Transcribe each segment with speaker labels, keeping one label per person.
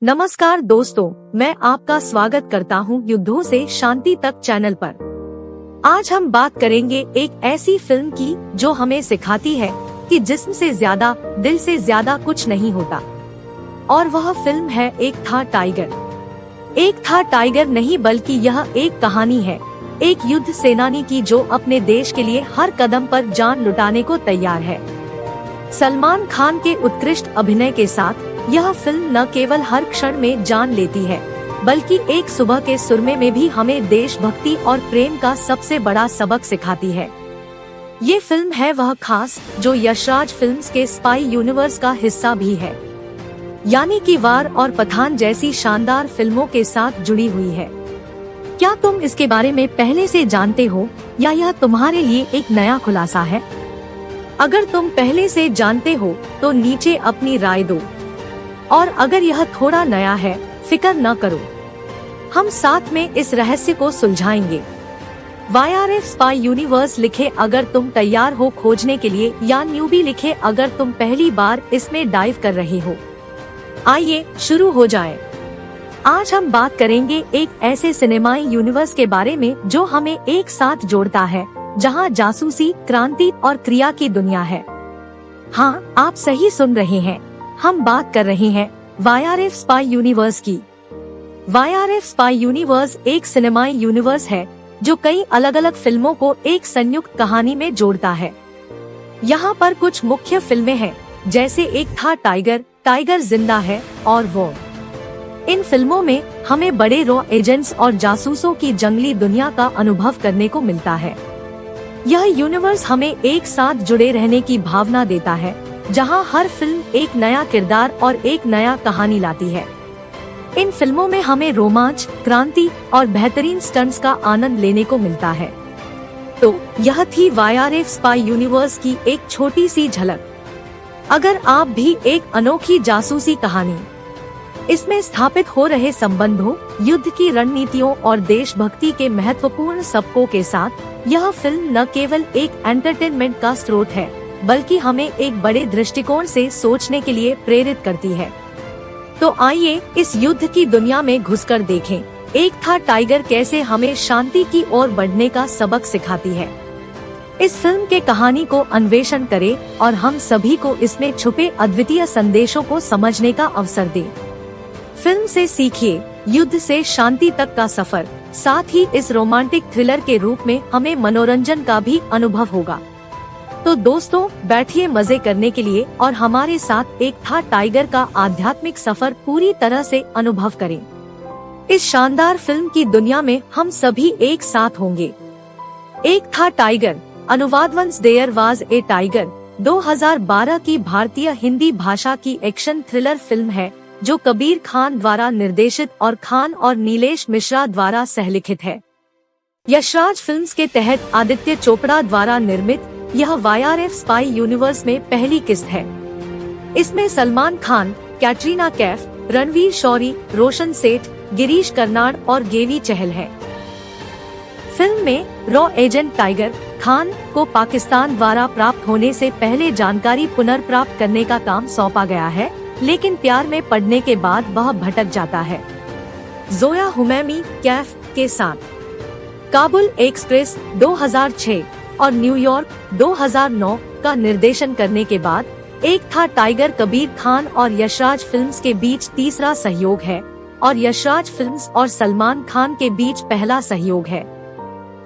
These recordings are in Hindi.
Speaker 1: नमस्कार दोस्तों, मैं आपका स्वागत करता हूं युद्धों से शांति तक चैनल पर। आज हम बात करेंगे एक ऐसी फिल्म की जो हमें सिखाती है कि जिस्म से ज्यादा दिल से ज्यादा कुछ नहीं होता। और वह फिल्म है एक था टाइगर। एक था टाइगर नहीं बल्कि यह एक कहानी है एक युद्ध सेनानी की जो अपने देश के लिए हर कदम पर जान लुटाने को तैयार है। सलमान खान के उत्कृष्ट अभिनय के साथ यह फिल्म न केवल हर क्षण में जान लेती है बल्कि एक सुबह के सुरमे में भी हमें देशभक्ति और प्रेम का सबसे बड़ा सबक सिखाती है। ये फिल्म है वह खास जो यशराज फिल्म्स के स्पाई यूनिवर्स का हिस्सा भी है, यानी कि वार और पठान जैसी शानदार फिल्मों के साथ जुड़ी हुई है। क्या तुम इसके बारे में पहले से जानते हो या यह तुम्हारे लिए एक नया खुलासा है? अगर तुम पहले से जानते हो तो नीचे अपनी राय दो, और अगर यह थोड़ा नया है फिक्र न करो, हम साथ में इस रहस्य को सुलझाएंगे। YRF स्पाई यूनिवर्स लिखे अगर तुम तैयार हो खोजने के लिए, या न्यूबी लिखे अगर तुम पहली बार इसमें डाइव कर रहे हो। आइए शुरू हो जाए। आज हम बात करेंगे एक ऐसे सिनेमाई यूनिवर्स के बारे में जो हमें एक साथ जोड़ता है, जहां जासूसी, क्रांति और क्रिया की दुनिया है। हाँ, आप सही सुन रहे हैं, हम बात कर रहे हैं YRF स्पाई यूनिवर्स की। YRF स्पाई यूनिवर्स एक सिनेमाई यूनिवर्स है जो कई अलग अलग फिल्मों को एक संयुक्त कहानी में जोड़ता है। यहाँ पर कुछ मुख्य फिल्में हैं, जैसे एक था टाइगर, टाइगर जिंदा है और वो। इन फिल्मों में हमें बड़े रॉ एजेंट्स और जासूसों की जंगली दुनिया का अनुभव करने को मिलता है। यह यूनिवर्स हमें एक साथ जुड़े रहने की भावना देता है, जहां हर फिल्म एक नया किरदार और एक नया कहानी लाती है। इन फिल्मों में हमें रोमांच, क्रांति और बेहतरीन स्टंट्स का आनंद लेने को मिलता है। तो यह थी YRF स्पाई यूनिवर्स की एक छोटी सी झलक। अगर आप भी एक अनोखी जासूसी कहानी, इसमें स्थापित हो रहे संबंधों, युद्ध की रणनीतियों और देशभक्ति के महत्वपूर्ण सबकों के साथ, यह फिल्म न केवल एक एंटरटेनमेंट का स्रोत है बल्कि हमें एक बड़े दृष्टिकोण से सोचने के लिए प्रेरित करती है। तो आइए इस युद्ध की दुनिया में घुसकर देखें एक था टाइगर कैसे हमें शांति की ओर बढ़ने का सबक सिखाती है। इस फिल्म के कहानी को अन्वेषण करें और हम सभी को इसमें छुपे अद्वितीय संदेशों को समझने का अवसर दें। फिल्म से सीखिए युद्ध से शांति तक का सफर, साथ ही इस रोमांटिक थ्रिलर के रूप में हमें मनोरंजन का भी अनुभव होगा। तो दोस्तों, बैठिए मजे करने के लिए और हमारे साथ एक था टाइगर का आध्यात्मिक सफर पूरी तरह से अनुभव करें। इस शानदार फिल्म की दुनिया में हम सभी एक साथ होंगे। एक था टाइगर, अनुवाद once there was a tiger, 2012 की भारतीय हिंदी भाषा की एक्शन थ्रिलर फिल्म है जो कबीर खान द्वारा निर्देशित और खान और नीलेश मिश्रा द्वारा सहलिखित है। यशराज फिल्म्स के तहत आदित्य चोपड़ा द्वारा निर्मित यह YRF स्पाई यूनिवर्स में पहली किस्त है। इसमें सलमान खान, कैटरीना कैफ, रणवीर शौरी, रोशन सेठ, गिरीश कर्नाड और गेवी चहल है। फिल्म में रॉ एजेंट टाइगर खान को पाकिस्तान द्वारा प्राप्त होने से पहले जानकारी पुनर्प्राप्त करने का काम सौंपा गया है, लेकिन प्यार में पड़ने के बाद वह भटक जाता है। जोया हुमैमी कैफ के साथ काबुल एक्सप्रेस 2006 और न्यूयॉर्क 2009 का निर्देशन करने के बाद एक था टाइगर कबीर खान और यशराज फिल्म्स के बीच तीसरा सहयोग है और यशराज फिल्म्स और सलमान खान के बीच पहला सहयोग है।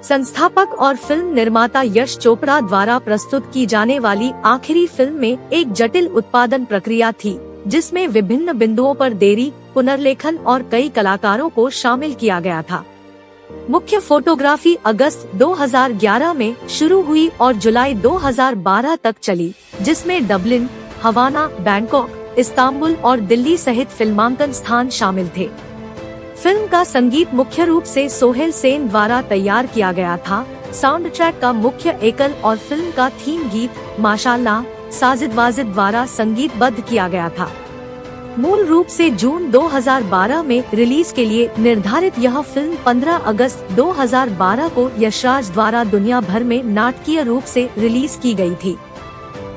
Speaker 1: संस्थापक और फिल्म निर्माता यश चोपड़ा द्वारा प्रस्तुत की जाने वाली आखिरी फिल्म में एक जटिल उत्पादन प्रक्रिया थी, जिसमें विभिन्न बिंदुओं पर देरी, पुनर्लेखन और कई कलाकारों को शामिल किया गया था। मुख्य फोटोग्राफी अगस्त 2011 में शुरू हुई और जुलाई 2012 तक चली, जिसमें डबलिन, हवाना, बैंकॉक, इस्तांबुल और दिल्ली सहित फिल्मांकन स्थान शामिल थे। फिल्म का संगीत मुख्य रूप से सोहेल सेन द्वारा तैयार किया गया था। साउंड ट्रैक का मुख्य एकल और फिल्म का थीम गीत माशाल्लाह साजिद वाजिद द्वारा संगीतबद्ध किया गया था। मूल रूप से जून 2012 में रिलीज के लिए निर्धारित यह फिल्म 15 अगस्त 2012 को यशराज द्वारा दुनिया भर में नाटकीय रूप से रिलीज की गई थी।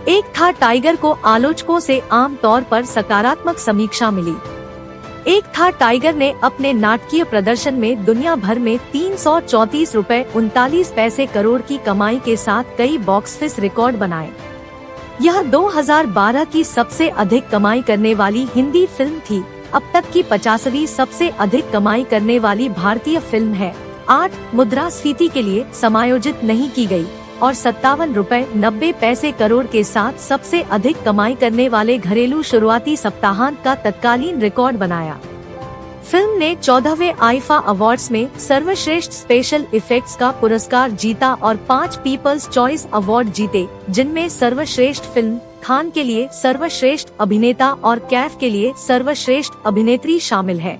Speaker 1: एक था टाइगर को आलोचकों से आम तौर पर सकारात्मक समीक्षा मिली। एक था टाइगर ने अपने नाटकीय प्रदर्शन में दुनिया भर में 334 रुपए 39 पैसे करोड़ की कमाई के साथ कई बॉक्स ऑफिस रिकॉर्ड बनाए। यह 2012 की सबसे अधिक कमाई करने वाली हिंदी फिल्म थी। अब तक की 50वीं सबसे अधिक कमाई करने वाली भारतीय फिल्म है। 8 मुद्रास्फीति के लिए समायोजित नहीं की गई और 57 रुपए 90 पैसे करोड़ के साथ सबसे अधिक कमाई करने वाले घरेलू शुरुआती सप्ताहांत का तत्कालीन रिकॉर्ड बनाया। फिल्म ने 14वें आईफा अवार्ड्स में सर्वश्रेष्ठ स्पेशल इफेक्ट्स का पुरस्कार जीता और 5 पीपल्स चॉइस अवार्ड जीते, जिनमें सर्वश्रेष्ठ फिल्म, खान के लिए सर्वश्रेष्ठ अभिनेता और कैफ के लिए सर्वश्रेष्ठ अभिनेत्री शामिल है।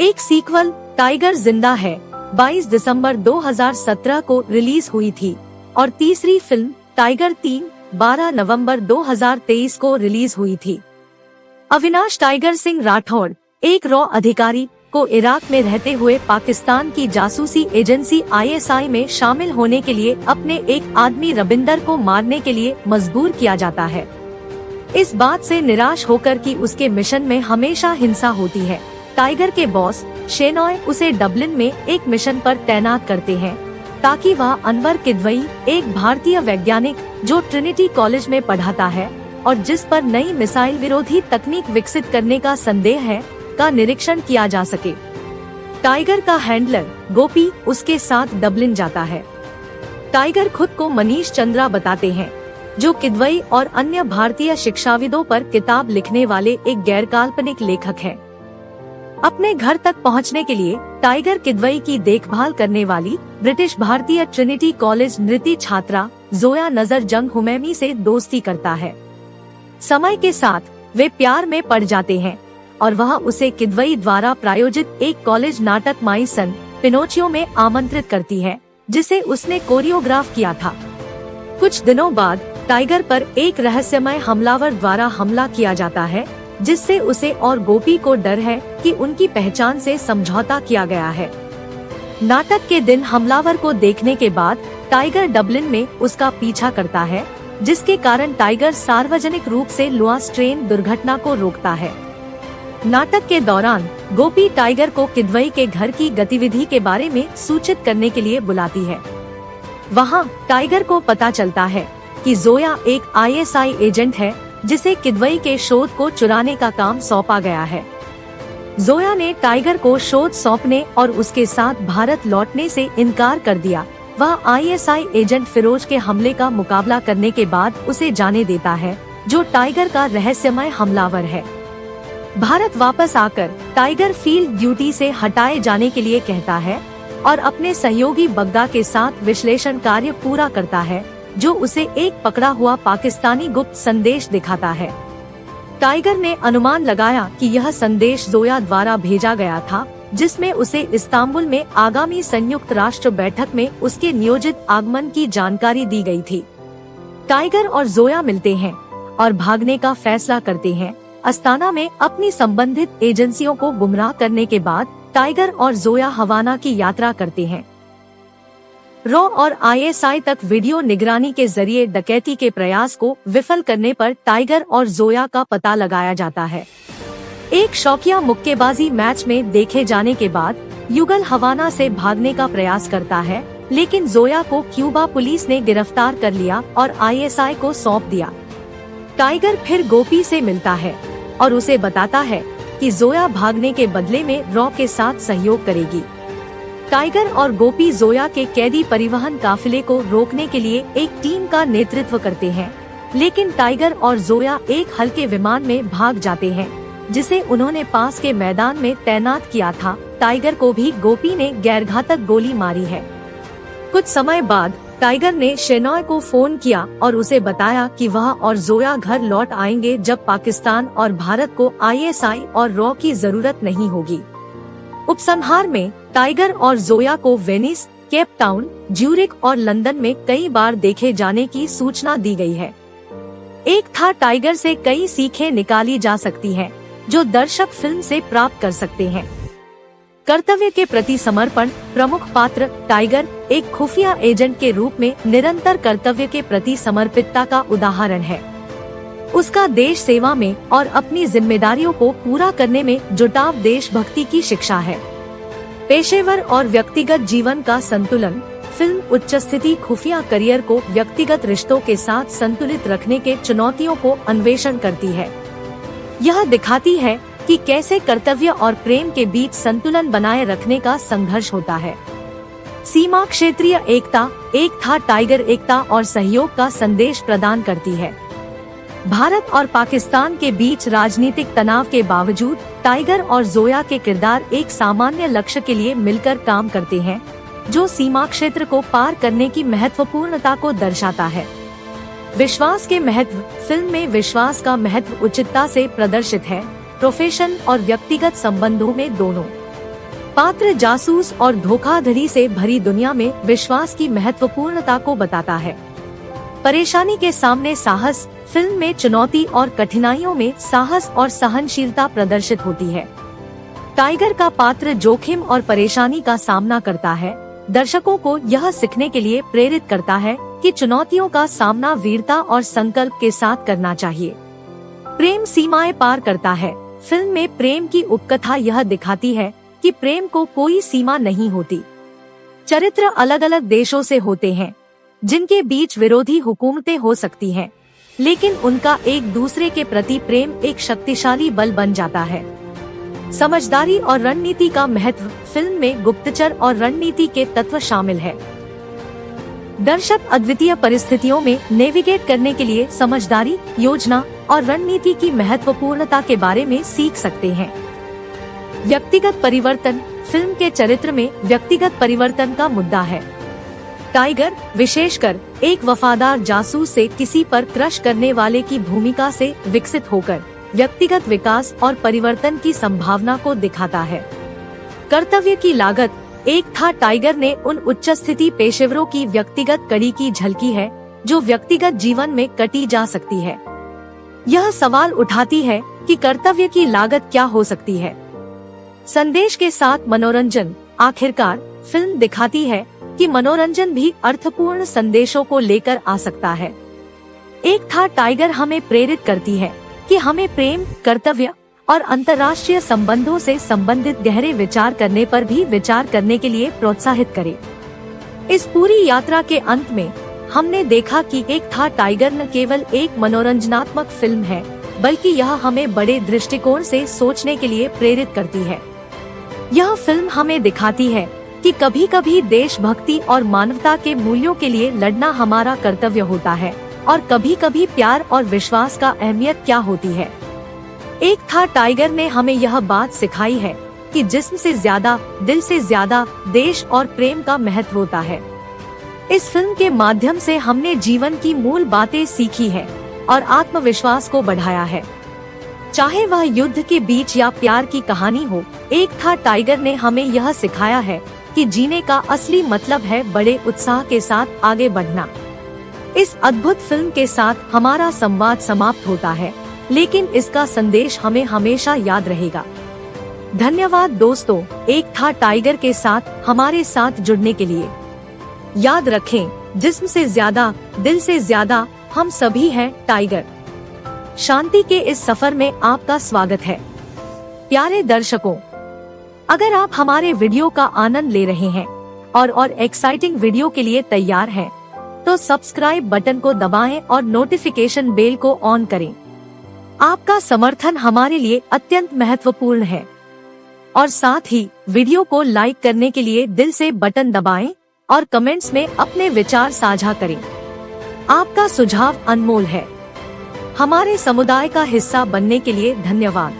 Speaker 1: एक सीक्वल टाइगर जिंदा है 22 दिसंबर 2017 को रिलीज हुई थी और तीसरी फिल्म टाइगर 3 12 नवंबर 2023 को रिलीज हुई थी। अविनाश टाइगर सिंह राठौड़ एक रॉ अधिकारी को इराक में रहते हुए पाकिस्तान की जासूसी एजेंसी ISI में शामिल होने के लिए अपने एक आदमी रबिंदर को मारने के लिए मजबूर किया जाता है। इस बात से निराश होकर कि उसके मिशन में हमेशा हिंसा होती है, टाइगर के बॉस शेनॉय उसे डबलिन में एक मिशन पर तैनात करते हैं ताकि वह अनवर किदवई, एक भारतीय वैज्ञानिक जो ट्रिनिटी कॉलेज में पढ़ाता है और जिस पर नई मिसाइल विरोधी तकनीक विकसित करने का संदेह है, का निरीक्षण किया जा सके। टाइगर का हैंडलर गोपी उसके साथ डबलिन जाता है। टाइगर खुद को मनीष चंद्रा बताते हैं, जो किदवई और अन्य भारतीय शिक्षाविदों पर किताब लिखने वाले एक गैरकाल्पनिक लेखक हैं। अपने घर तक पहुंचने के लिए टाइगर किदवई की देखभाल करने वाली ब्रिटिश भारतीय ट्रिनिटी कॉलेज नृत्य छात्रा जोया नजर जंग हुमैमी से दोस्ती करता है। समय के साथ वे प्यार में पड़ जाते हैं और वह उसे किदवई द्वारा प्रायोजित एक कॉलेज नाटक माई सन पिनोचियो में आमंत्रित करती है, जिसे उसने कोरियोग्राफ किया था। कुछ दिनों बाद टाइगर पर एक रहस्यमय हमलावर द्वारा हमला किया जाता है, जिससे उसे और गोपी को डर है कि उनकी पहचान से समझौता किया गया है। नाटक के दिन हमलावर को देखने के बाद टाइगर डबलिन में उसका पीछा करता है, जिसके कारण टाइगर सार्वजनिक रूप से लुआस ट्रेन दुर्घटना को रोकता है। नाटक के दौरान गोपी टाइगर को किदवई के घर की गतिविधि के बारे में सूचित करने के लिए बुलाती है। वहाँ टाइगर को पता चलता है कि जोया एक ISI एजेंट है, जिसे किदवई के शोध को चुराने का काम सौंपा गया है। जोया ने टाइगर को शोध सौंपने और उसके साथ भारत लौटने से इनकार कर दिया। वह ISI एजेंट फिरोज के हमले का मुकाबला करने के बाद उसे जाने देता है, जो टाइगर का रहस्यमय हमलावर है। भारत वापस आकर टाइगर फील्ड ड्यूटी से हटाए जाने के लिए कहता है और अपने सहयोगी बग्गा के साथ विश्लेषण कार्य पूरा करता है, जो उसे एक पकड़ा हुआ पाकिस्तानी गुप्त संदेश दिखाता है। टाइगर ने अनुमान लगाया कि यह संदेश जोया द्वारा भेजा गया था, जिसमें उसे इस्तांबुल में आगामी संयुक्त राष्ट्र बैठक में उसके नियोजित आगमन की जानकारी दी गई थी। टाइगर और जोया मिलते हैं और भागने का फैसला करते हैं। अस्ताना में अपनी संबंधित एजेंसियों को गुमराह करने के बाद टाइगर और जोया हवाना की यात्रा करते हैं। रॉ और ISI तक वीडियो निगरानी के जरिए डकैती के प्रयास को विफल करने पर टाइगर और जोया का पता लगाया जाता है। एक शौकिया मुक्केबाजी मैच में देखे जाने के बाद युगल हवाना से भागने का प्रयास करता है, लेकिन जोया को क्यूबा पुलिस ने गिरफ्तार कर लिया और ISI को सौंप दिया। टाइगर फिर गोपी से मिलता है और उसे बताता है कि जोया भागने के बदले में रॉ के साथ सहयोग करेगी। टाइगर और गोपी जोया के कैदी परिवहन काफिले को रोकने के लिए एक टीम का नेतृत्व करते हैं, लेकिन टाइगर और जोया एक हल्के विमान में भाग जाते हैं, जिसे उन्होंने पास के मैदान में तैनात किया था। टाइगर को भी गोपी ने गैरघातक गोली मारी है। कुछ समय बाद टाइगर ने शेनॉय को फोन किया और उसे बताया कि वह और जोया घर लौट आएंगे जब पाकिस्तान और भारत को ISI और रॉ की जरूरत नहीं होगी। उपसंहार में टाइगर और जोया को वेनिस, केप टाउन, ज्यूरिक और लंदन में कई बार देखे जाने की सूचना दी गई है। एक था टाइगर से कई सीखें निकाली जा सकती हैं, जो दर्शक फिल्म से प्राप्त कर सकते हैं। कर्तव्य के प्रति समर्पण। प्रमुख पात्र टाइगर एक खुफिया एजेंट के रूप में निरंतर कर्तव्य के प्रति समर्पितता का उदाहरण है। उसका देश सेवा में और अपनी जिम्मेदारियों को पूरा करने में जुटाव देशभक्ति की शिक्षा है। पेशेवर और व्यक्तिगत जीवन का संतुलन। फिल्म उच्च स्थिति खुफिया करियर को व्यक्तिगत रिश्तों के साथ संतुलित रखने के चुनौतियों को अन्वेषण करती है। यह दिखाती है कि कैसे कर्तव्य और प्रेम के बीच संतुलन बनाए रखने का संघर्ष होता है। सीमा क्षेत्रीय एकता। एक था टाइगर एकता और सहयोग का संदेश प्रदान करती है। भारत और पाकिस्तान के बीच राजनीतिक तनाव के बावजूद टाइगर और जोया के किरदार एक सामान्य लक्ष्य के लिए मिलकर काम करते हैं, जो सीमा क्षेत्र को पार करने की महत्वपूर्णता को दर्शाता है। विश्वास के महत्व। फिल्म में विश्वास का महत्व उचितता से प्रदर्शित है। प्रोफेशन और व्यक्तिगत संबंधों में दोनों पात्र जासूस और धोखाधड़ी से भरी दुनिया में विश्वास की महत्वपूर्णता को बताता है। परेशानी के सामने साहस। फिल्म में चुनौती और कठिनाइयों में साहस और सहनशीलता प्रदर्शित होती है। टाइगर का पात्र जोखिम और परेशानी का सामना करता है। दर्शकों को यह सीखने के लिए प्रेरित करता है कि चुनौतियों का सामना वीरता और संकल्प के साथ करना चाहिए। प्रेम सीमाएं पार करता है। फिल्म में प्रेम की उपकथा यह दिखाती है कि प्रेम को कोई सीमा नहीं होती। चरित्र अलग अलग देशों से होते हैं, जिनके बीच विरोधी हुकूमतें हो सकती हैं, लेकिन उनका एक दूसरे के प्रति प्रेम एक शक्तिशाली बल बन जाता है। समझदारी और रणनीति का महत्व। फिल्म में गुप्तचर और रणनीति के तत्व शामिल है। दर्शक अद्वितीय परिस्थितियों में नेविगेट करने के लिए समझदारी, योजना और रणनीति की महत्वपूर्णता के बारे में सीख सकते हैं। व्यक्तिगत परिवर्तन। फिल्म के चरित्र में व्यक्तिगत परिवर्तन का मुद्दा है। टाइगर विशेषकर एक वफादार जासूस से किसी पर क्रश करने वाले की भूमिका से विकसित होकर व्यक्तिगत विकास और परिवर्तन की संभावना को दिखाता है। कर्तव्य की लागत। एक था टाइगर ने उन उच्च स्थिति पेशेवरों की व्यक्तिगत कड़ी की झलकी है जो व्यक्तिगत जीवन में कटी जा सकती है। यह सवाल उठाती है कि कर्तव्य की लागत क्या हो सकती है। संदेश के साथ मनोरंजन। आखिरकार फिल्म दिखाती है कि मनोरंजन भी अर्थपूर्ण संदेशों को लेकर आ सकता है। एक था टाइगर हमें प्रेरित करती है कि हमें प्रेम, कर्तव्य और अंतर्राष्ट्रीय संबंधों से संबंधित गहरे विचार करने पर भी विचार करने के लिए प्रोत्साहित करे। इस पूरी यात्रा के अंत में हमने देखा कि एक था टाइगर न केवल एक मनोरंजनात्मक फिल्म है, बल्कि यह हमें बड़े दृष्टिकोण से सोचने के लिए प्रेरित करती है। यह फिल्म हमें दिखाती है कि कभी कभी देशभक्ति और मानवता के मूल्यों के लिए लड़ना हमारा कर्तव्य होता है और कभी कभी प्यार और विश्वास का अहमियत क्या होती है। एक था टाइगर ने हमें यह बात सिखाई है कि जिस्म से ज्यादा, दिल से ज्यादा देश और प्रेम का महत्व होता है। इस फिल्म के माध्यम से हमने जीवन की मूल बातें सीखी है और आत्मविश्वास को बढ़ाया है। चाहे वह युद्ध के बीच या प्यार की कहानी हो, एक था टाइगर ने हमें यह सिखाया है कि जीने का असली मतलब है बड़े उत्साह के साथ आगे बढ़ना। इस अद्भुत फिल्म के साथ हमारा संवाद समाप्त होता है, लेकिन इसका संदेश हमें हमेशा याद रहेगा। धन्यवाद दोस्तों, एक था टाइगर के साथ हमारे साथ जुड़ने के लिए। याद रखें, जिस्म से ज्यादा, दिल से ज्यादा हम सभी हैं टाइगर। शांति के इस सफर में आपका स्वागत है। प्यारे दर्शकों, अगर आप हमारे वीडियो का आनंद ले रहे हैं और एक्साइटिंग वीडियो के लिए तैयार हैं, तो सब्सक्राइब बटन को दबाएं और नोटिफिकेशन बेल को ऑन करें। आपका समर्थन हमारे लिए अत्यंत महत्वपूर्ण है। और साथ ही वीडियो को लाइक करने के लिए दिल से बटन दबाएं और कमेंट्स में अपने विचार साझा करें। आपका सुझाव अनमोल है। हमारे समुदाय का हिस्सा बनने के लिए धन्यवाद।